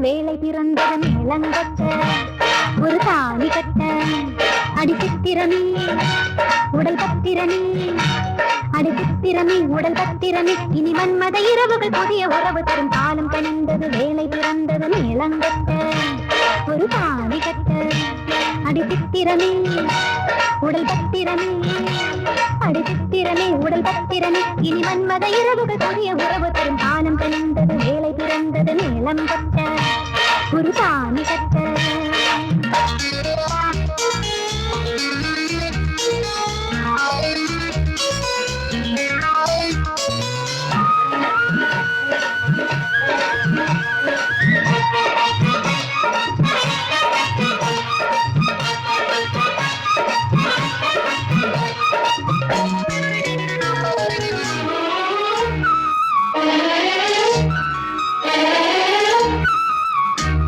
வேலை பிறந்தது மேலங்கட்ட ஒரு தாலி கட்ட அடிச்சித்திரமே உடல் பத்திரமே அடிச்சித்திரமே உடல் பத்திரமே இனி மன்மத இரவுகள் புதிய உறவு தரும் காலம் கணிந்தது வேலை பிறந்தது மேலங்கட்ட ஒரு தாலி கட்ட அடிச்சித்திரமே உடல் பத்திரமே அடிச்சித்திரமே உடல் பத்திரமே இனி மன்மத இரவுகள் புதிய உறவு தரும் காலம் கணிந்தது வேலை பிறந்தது மேலம் கட்ட ஒரு தாலி கட்ட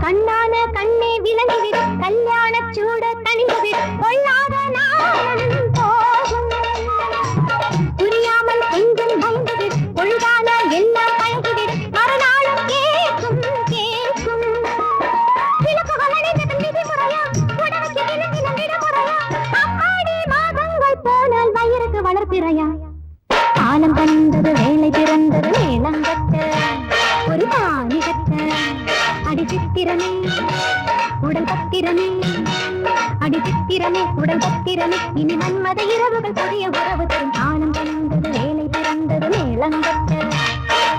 கண்ணான கண்ணே விளங்கிவிடு கல்யாண சூட தணிந்துவிடு கொள்ளாத நாளும் போகும் புரியாமல் கொஞ்சம் பயந்துவிடு பொழுதான எல்லாம் பழகிவிடு மறுநாளும் கேட்கும் கேட்கும் விளக்குகள் அணிந்தது விதிமுறையா உடலுக்கு விளங்கின விடுமுறையா அம்மாடி மாதங்கள் போனால் வயிறுக்கு வளர்ப்பிறையா காலம் கண்டது வேலை பிறந்தது மேலங்கட்ட ஒரு தாலி கட்ட அடிச்சித்திரமே உடல் பத்திரமே அடிச்சித்திரமே உடல் பத்திரமே இனி மன்மத இரவுகள் புதிய உறவு தரும் காலம் கண்டது வேலை பிறந்தது மேலங்கட்ட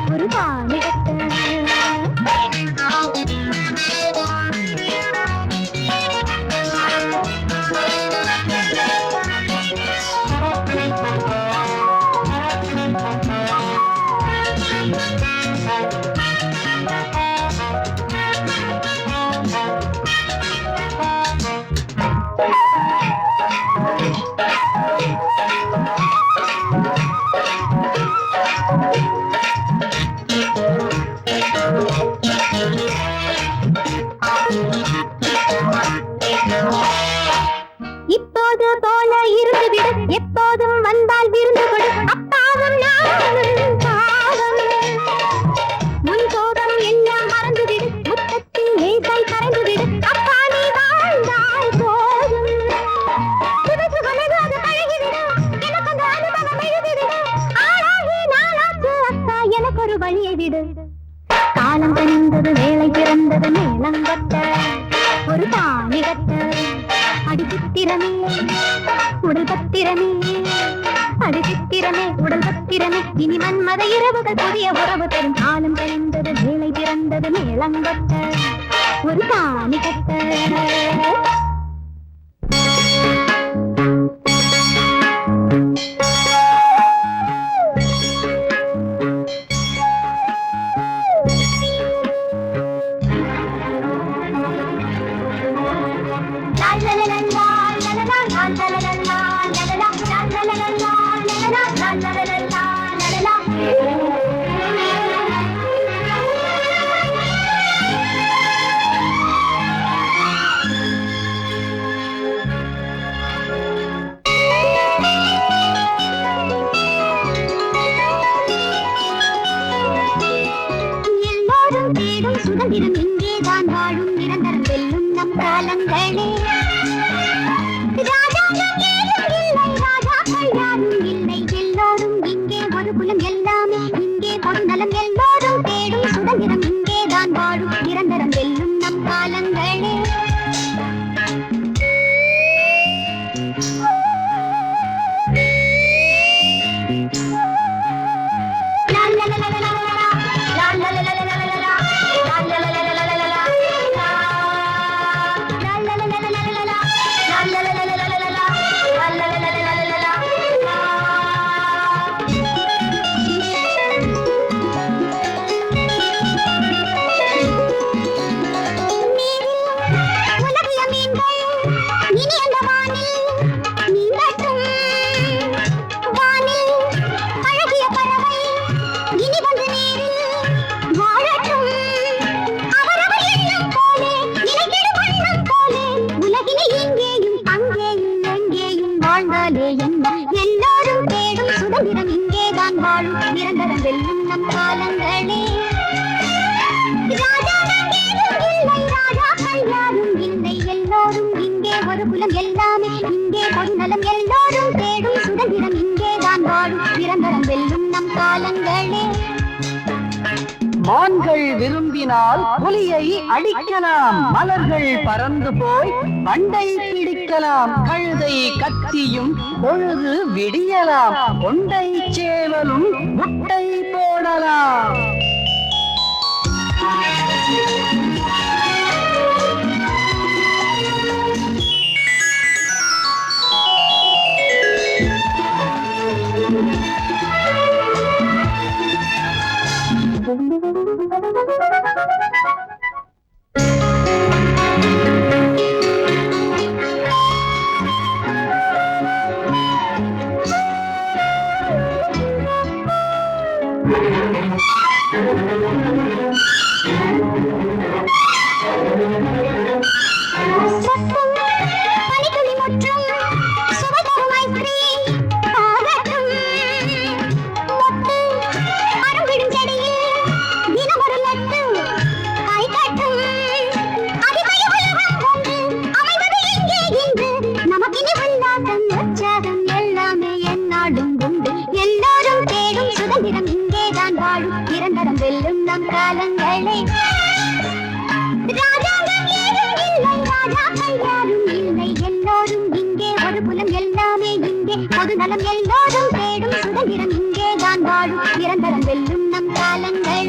ஒரு தாலி கட்ட இப்போது போல இருந்துவிடு எப்போதும் வந்தால் விருந்து கொடு அப்பாவும் நானும் பாவம் முன் கோபம் எல்லாம் மறந்துவிடு முத்தத்தின் லேசாய் கரைந்துவிடு அப்பா நீ வாழ்ந்தால் போதும் சுகசுகமெதாவது பழகிவிடு எனக்கு அந்த அனுபவம் எழுதிவிடு ஆளாகி நாளாச்சு அக்கா எனக்கு ஒரு வழியை விடு காலம் கணிந்தது வேலை பிறந்தது மேலங்கட்ட ஒரு தாலி கட்ட அடிச்சித்திரமே உடல் பத்திரமே அடிச்சித்திரமே உடல் பத்திரமே இனி மன்மத இரவுகள் புதிய உறவு தரும் காலம் கழிந்தது வேலை பிறந்தது மேலங்கட்ட ஒரு தாலி கட்ட சுதந்திரம் இங்கேதான் வாழும் நிரந்தரம் வெல்லும் நம் காலங்களே ராஜாக்கள் யாரும் இல்லை எல்லோரும் இங்கே ஒரு குலம் எல்லாமே இங்கே பொருநலம் எல்லோரும் தேடும் சுதந்திரம் இங்கேதான் வாழும் நிரந்தரம் வெல்லும் நம் காலங்களே எல்லோரும் தேடும் சுதந்திரம் இங்கேதான் வாழும் நிரந்தரம் வெல்லும் நம் காலங்களே ராஜாக்கள் இல்லை ராஜாக்கள் யாரும் இல்லை எல்லோரும் இங்கே ஒரு குலம் எல்லாமே இங்கே பொதுநலம் எல்லோரும் தேடும் சுதந்திரம் இங்கேதான் வாழும் நிரந்தரம் வெல்லும் நம் காலங்களே மான்கள் விரும்பினால் புலியை அடிக்கலாம் மலர்கள் பறந்து போய் பண்டை பிடிக்கலாம் கழுதை கத்தியும் பொழுது விடியலாம் கொண்டை சேவலும் முட்டை போடலாம் பனித்துளி முற்றும் சுவைதரும் ஐஸ்கிரீம் ஆகட்டும் மொட்டு அரும்பிடும் செடியில் தினம் ஒரு லட்டு கை கட்டும் அதிசய உலகம் ஒன்று அமைவது இங்கே இன்று நமக்கினி உல்லாசம் உற்சாகம் எல்லாமே எந்நாடும் உண்டு எல்லோரும் தேடும் சுதந்திரம் இங்கேதான் வாழும் நிரந்தரம் வெல்லும் நம் காலங்களே ராஜாங்கம் ஏதும் இல்லை ராஜாக்கள் யாரும் இல்லை எல்லோரும் இங்கே ஒரு குலம் எல்லாமே இங்கே பொதுநலம் எல்லோரும் தேடும் சுதந்திரம் இங்கேதான் வாழும் நிரந்தரம் வெல்லும் நம் காலங்களே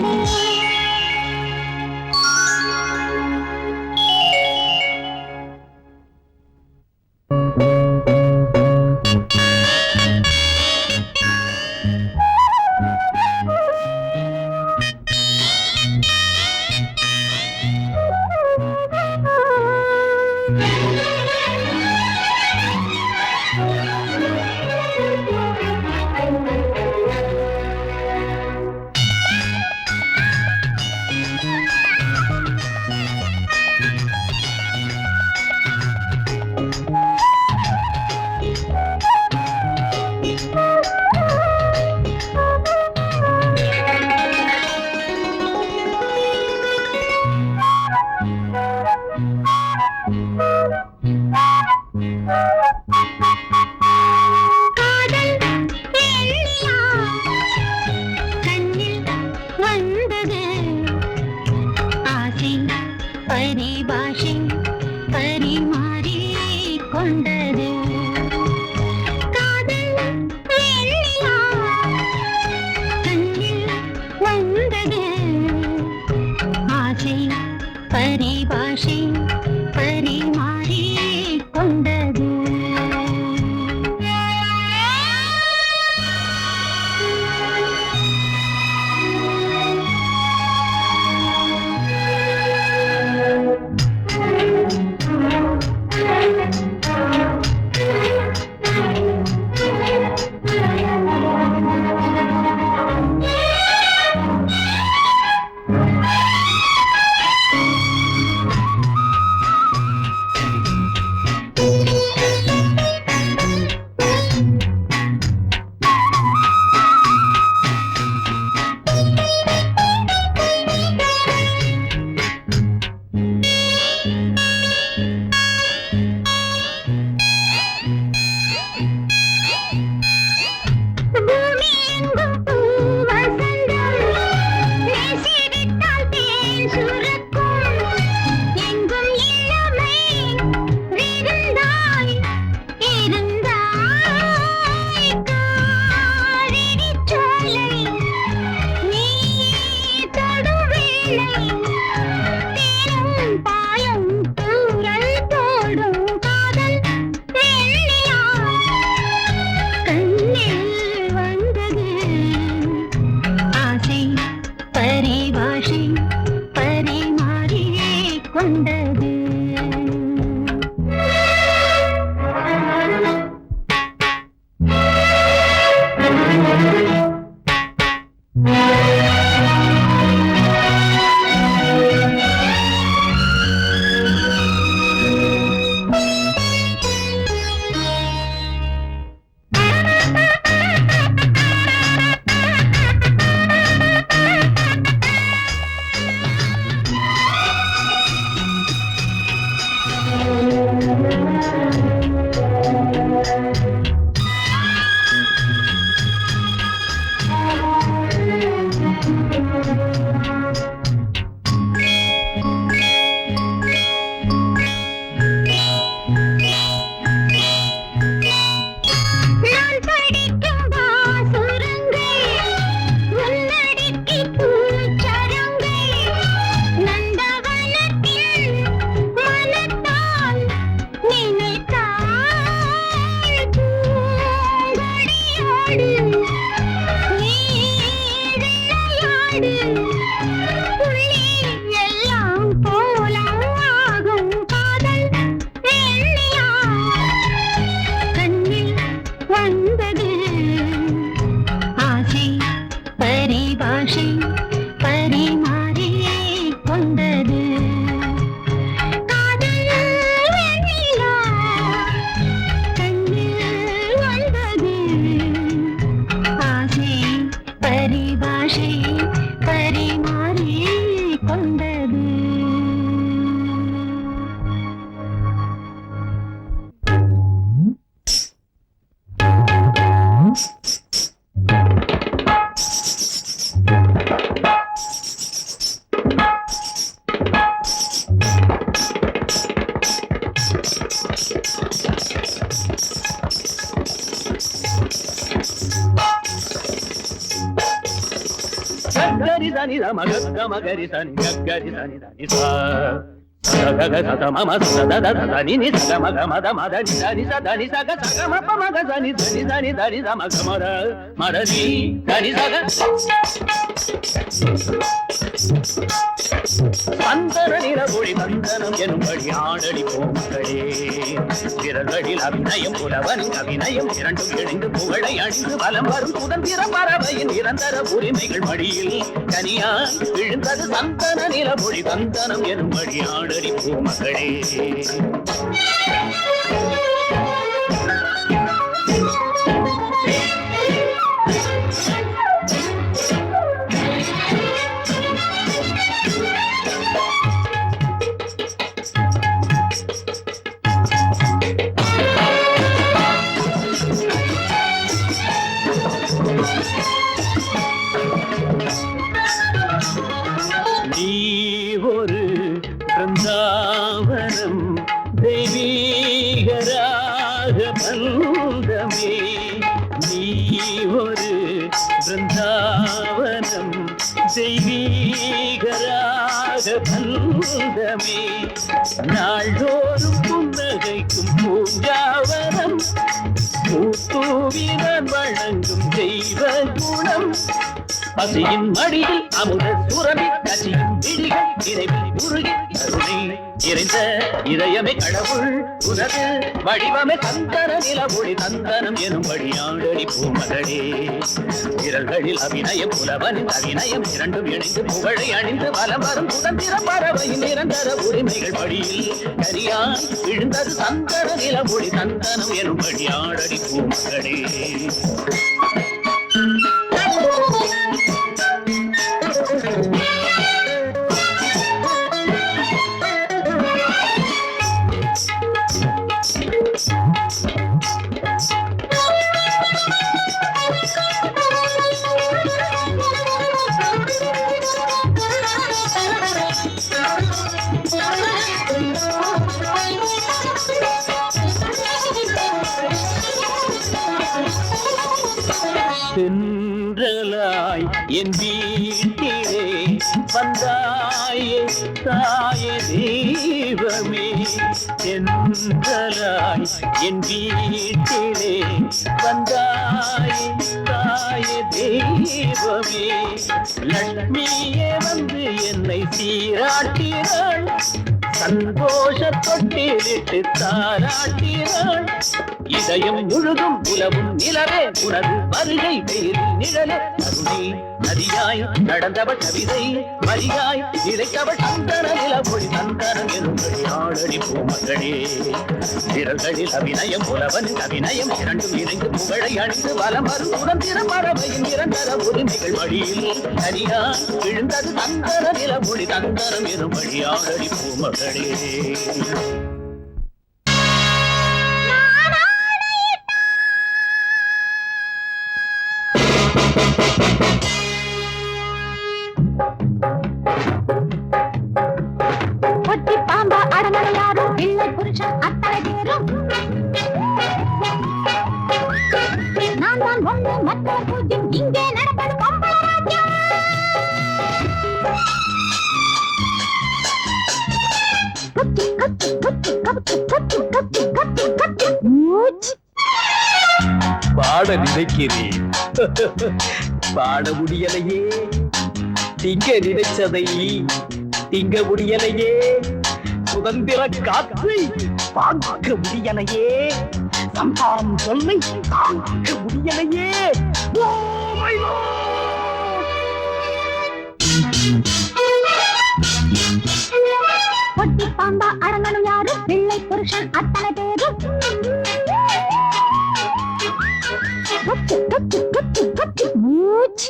గరి సని రమ గమ గరి సని గరి సని దని సా సగ సత మమ సద దద దని ని సగ మగ మద మద ని దని స దని సగ సగ మ ప మగ దని దని దని దని ద మగ మర మర ని దని సగ அந்தர நிறமொழி வந்தனம் எனும்படி ஆடடி போமகளே விரல்களில் அபிநயம் புலவனின் அபிநயம் இரண்டும் இணைந்து புகழை அணிந்து வலம் வரும் சுதந்திர பறவையின் நிரந்தர உரிமைகள் மடியில் கனியாய் விழுந்தது சந்தன நிலமொழி வந்தனம் எனும்படி ஆடடி போமகளே பிருந்தாவனம் தெய்வீகராக பந்தமே நீ ஒரு பிருந்தாவனம் தெய்வீகராக பந்தமே நாள்தோறும் புன்னகைக்கும் பூங்காவனம் பூத்தூவினான் வழங்கும் தெய்வ குணம் பசியின் மடியில் அமுத சுரபி கசியும் விழிகள் இறைவில் உருகி கருணை இறைந்த இதயமே கடவுள் உனது வடிவமே சந்தன நிலமொழி சந்தனம் எனும்படி ஆடடி பூமகளே விரல்களில் அபிநயம் புலவனின் அபிநயம் இரண்டும் இணைந்து புகழை அணிந்து வலம் வரும் சுதந்திர பறவையின் நிரந்தர உரிமைகள் படியில் கரியாய் விழுந்தது சந்தன நிலமொழி சந்தனம் எனும்படி ஆடடி பூமகளே சென்றலாய் என் வீட்டிலே வந்தாயே தாயே தெய்வமே சென்றலாய் என் வீட்டிலே வந்தாயே தாயே தெய்வமே லட்சுமியே வந்து என்னை சீராட்டினாள் சந்தோஷ தொட்டிலிட்டு தாராட்டினாள் இதயம் முழுதும் உலவும் நிலவே உனது வருகை வெயிலில் நிழலே கருணை நதியாய் நடந்தவள் கவிதை மரியாய் நிலைத்தவள் சந்தன நிலமொழி சந்தனம் எனும்படி ஆடடி பூமகளே விரல்களில் அபிநயம் புலவன் அபிநயம் இரண்டும் இணைந்து புகழை அணிந்து வலம் வரும் சுதந்திர பறவையின் நிரந்தர உரிமைகள் வழியில் தனியாய் விழுந்தது சந்தன நிலமொழி சந்தனம் எனும்படி ஆடடி பூமகளே ஒண்ணு மற்றவர் பூஜ்யம் இங்கே நடப்பது பொம்பள ராஜ்யம் பாட நினைக்கிறேன் பாட முடியலையே திங்க நினைச்சதை திங்க முடியலையே சுதந்திர காற்றை பார்க்க முடியலையே சம்சாரம் சொல்லை தாங்க முடியலையே ஓ மை பொட்டி பாம்பா அரங்கனும் யாரு பிள்ளை புருஷன் அத்தனை பேரு மூச்சு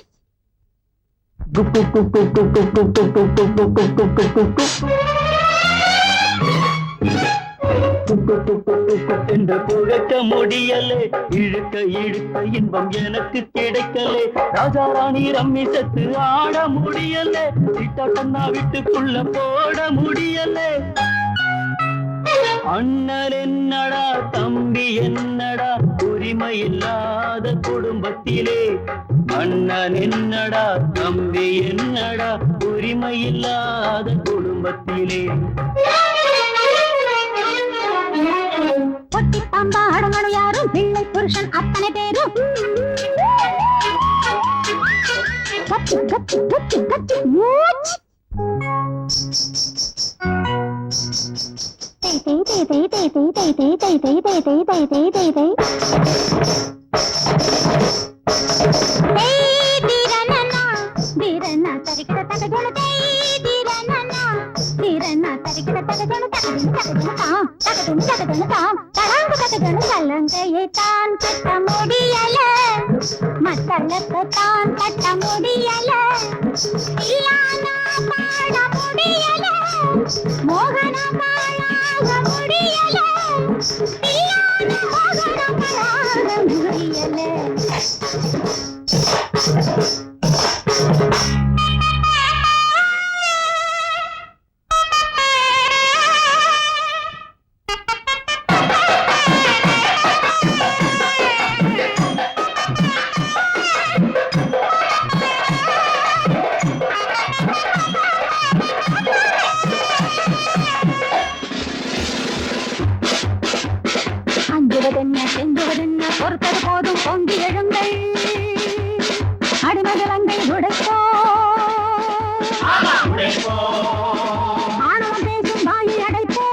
என்று புழக்க முடியலே இழுக்க இழுக்க இன்பம் எனக்கு கிடைக்கலே ராஜா ராணி ரம்மி செத்து ஆட முடியலே சிட்டா வீட்டுக்குள்ள போட முடியலே அண்ணன் என்னடா தம்பி என்னடா உரிமை இல்லாத குடும்பத்திலே அண்ணன் என்னடா தம்பி என்னடா உரிமை இல்லாத குடும்பத்திலே பொட்டி பாம்பா அடங்கணும் யாரும் பிள்ளை புருஷன் அத்தனை பேரும் மூச்சு கலங்கையை தான் கட்ட முடியல மக்களுக்கு தான் கட்ட முடியல இல்லானா பாட முடியல மோகன பாழாக முடியல இல்லானா மோகன பாழாக முடியல செஞ்சுவதென்ன பொறுத்தது போதும் பொங்கி எழுங்கள் அடிமகளங்கை உடைப்போ ஆணவம் பேசும் வாயை அடைப்போ